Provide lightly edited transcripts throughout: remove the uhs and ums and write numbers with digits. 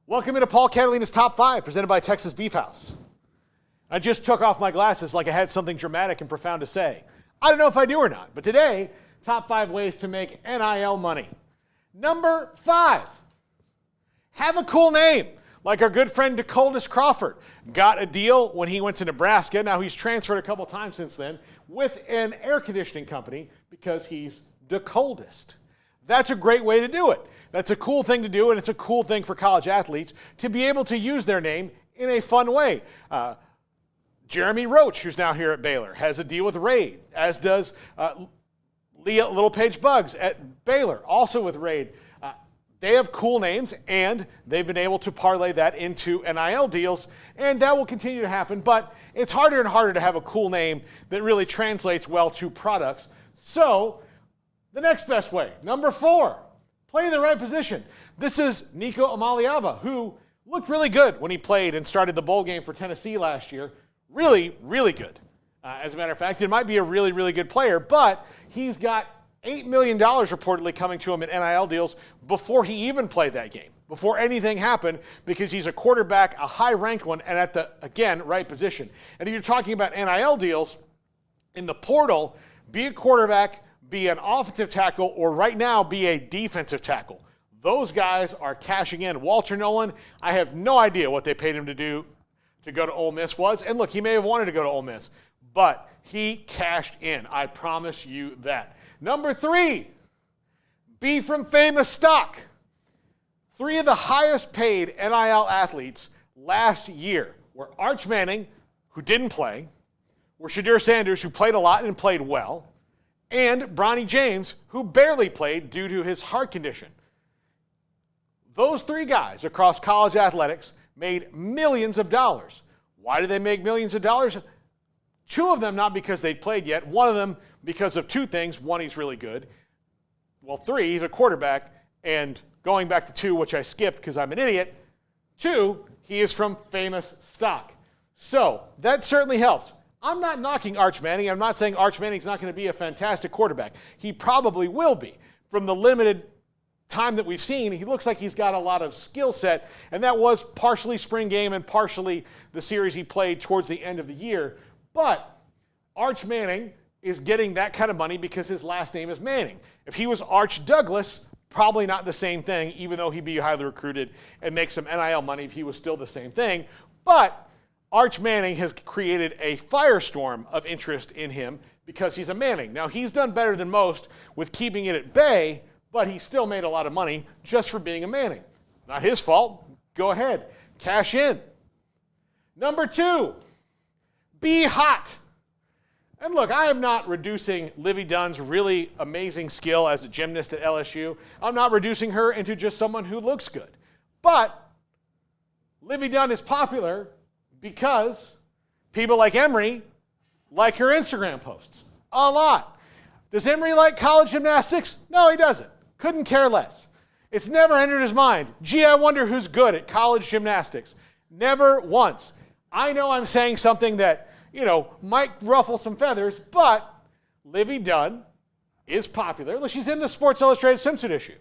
Welcome into Paul Catalina's Top 5, presented by Texas Beef House. I just took off my glasses like I had something dramatic and profound to say. I don't know if I do or not, but today, top 5 ways to make NIL money. Number 5, have a cool name. Like our good friend DeColdis Crawford got a deal when he went to Nebraska. Now he's transferred a couple times since then with an air conditioning company because he's DeColdest. That's a great way to do it. That's a cool thing to do, and it's a cool thing for college athletes to be able to use their name in a fun way. Jeremy Roach, who's now here at Baylor, has a deal with Raid, as does Leah Littlepage Buggs at Baylor, also with Raid. They have cool names, and they've been able to parlay that into NIL deals, and that will continue to happen. But it's harder and harder to have a cool name that really translates well to products. So the next best way, number 4, play the right position. This is Nico Amaliava, who looked really good when he played and started the bowl game for Tennessee last year. Really, really good. As a matter of fact, it might be a really, really good player, but he's got $8 million reportedly coming to him in NIL deals before he even played that game, before anything happened, because he's a quarterback, a high-ranked one, and at the, again, right position. And if you're talking about NIL deals, in the portal, be a quarterback, be an offensive tackle, or right now be a defensive tackle. Those guys are cashing in. Walter Nolan, I have no idea what they paid him to do to go to Ole Miss was. And look, he may have wanted to go to Ole Miss, but he cashed in. I promise you that. Number 3, be from famous stock. 3 of the highest paid NIL athletes last year were Arch Manning, who didn't play, were Shadir Sanders, who played a lot and played well, and Bronny James, who barely played due to his heart condition. Those 3 guys across college athletics made millions of dollars. Why did they make millions of dollars? 2 of them not because they played yet. 1 of them because of 2 things. 1, he's really good. Well, 3, he's a quarterback. And going back to 2, which I skipped because I'm an idiot, 2, he is from famous stock. So that certainly helps. I'm not knocking Arch Manning. I'm not saying Arch Manning's not going to be a fantastic quarterback. He probably will be. From the limited time that we've seen, he looks like he's got a lot of skill set, and that was partially spring game and partially the series he played towards the end of the year. But Arch Manning is getting that kind of money because his last name is Manning. If he was Arch Douglas, probably not the same thing, even though he'd be highly recruited and make some NIL money if he was still the same thing. But Arch Manning has created a firestorm of interest in him because he's a Manning. Now, he's done better than most with keeping it at bay, but he still made a lot of money just for being a Manning. Not his fault. Go ahead. Cash in. Number 2, be hot. And look, I am not reducing Livy Dunn's really amazing skill as a gymnast at LSU. I'm not reducing her into just someone who looks good. But Livy Dunn is popular because people like Emory like her Instagram posts a lot. Does Emory like college gymnastics? No, he doesn't. Couldn't care less. It's never entered his mind. Gee, I wonder who's good at college gymnastics. Never once. I know I'm saying something that, might ruffle some feathers, but Livy Dunn is popular. Look, she's in the Sports Illustrated swimsuit issue.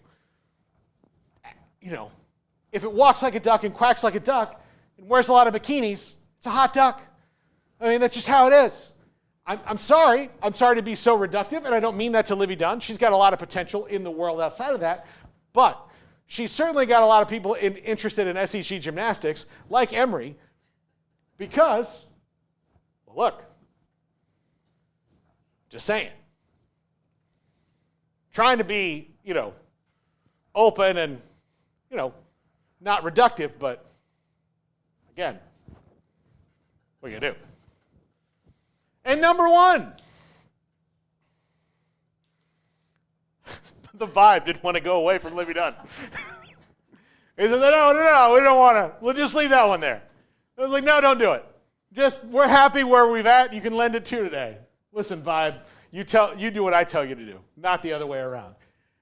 If it walks like a duck and quacks like a duck and wears a lot of bikinis, it's a hot duck. I mean, that's just how it is. I'm sorry. I'm sorry to be so reductive, and I don't mean that to Livy Dunn. She's got a lot of potential in the world outside of that, but she's certainly got a lot of people interested in SEC gymnastics, like Emory, because, well, look, just saying. Trying to be, open and, not reductive, but again, what are you going to do? And number 1, the vibe didn't want to go away from Livy Dunn. He said, no, we don't want to. We'll just leave that one there. I was like, no, don't do it. We're happy where we've at. You can lend it to today. Listen, vibe, you do what I tell you to do, not the other way around.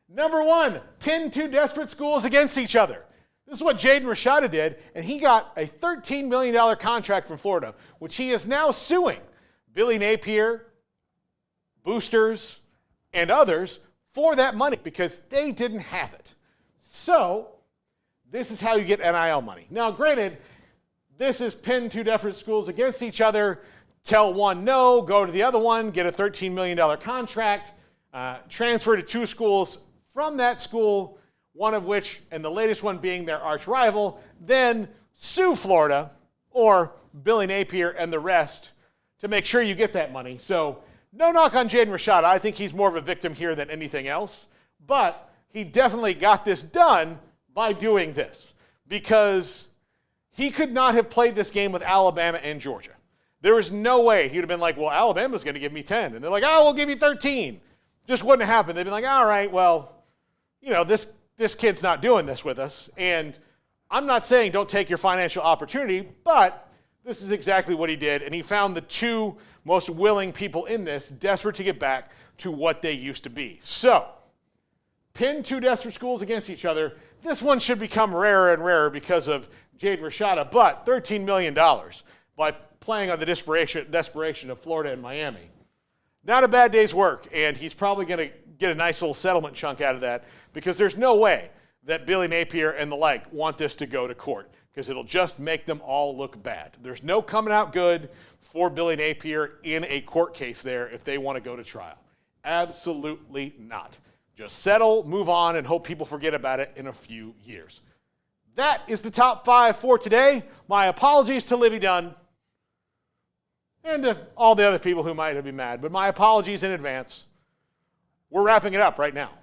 Number 1, pin 2 desperate schools against each other. This is what Jaden Rashada did, and he got a $13 million contract from Florida, which he is now suing Billy Napier, boosters, and others for that money because they didn't have it. So This is how you get NIL money. Now, granted, this is pin two different schools against each other. Tell one no, go to the other one, get a $13 million contract, transfer to two schools from that school, one of which, and the latest one being their arch rival, then sue Florida or Billy Napier and the rest to make sure you get that money. So no knock on Jaden Rashada. I think he's more of a victim here than anything else. But he definitely got this done by doing this, because he could not have played this game with Alabama and Georgia. There was no way he would have been like, well, Alabama's going to give me 10. And they're like, oh, we'll give you 13. Just wouldn't have happened. They'd be like, all right, well, this kid's not doing this with us. And I'm not saying don't take your financial opportunity, but this is exactly what he did. And he found the two most willing people in this desperate to get back to what they used to be. So, pin two desperate schools against each other. This one should become rarer and rarer because of Jaden Rashada, but $13 million by playing on the desperation of Florida and Miami. Not a bad day's work, and he's probably going to get a nice little settlement chunk out of that, because there's no way that Billy Napier and the like want this to go to court, because it'll just make them all look bad. There's no coming out good for Billy Napier in a court case there if they want to go to trial. Absolutely not. Just settle, move on, and hope people forget about it in a few years. That is the top 5 for today. My apologies to Livy Dunn and to all the other people who might have been mad, but my apologies in advance. We're wrapping it up right now.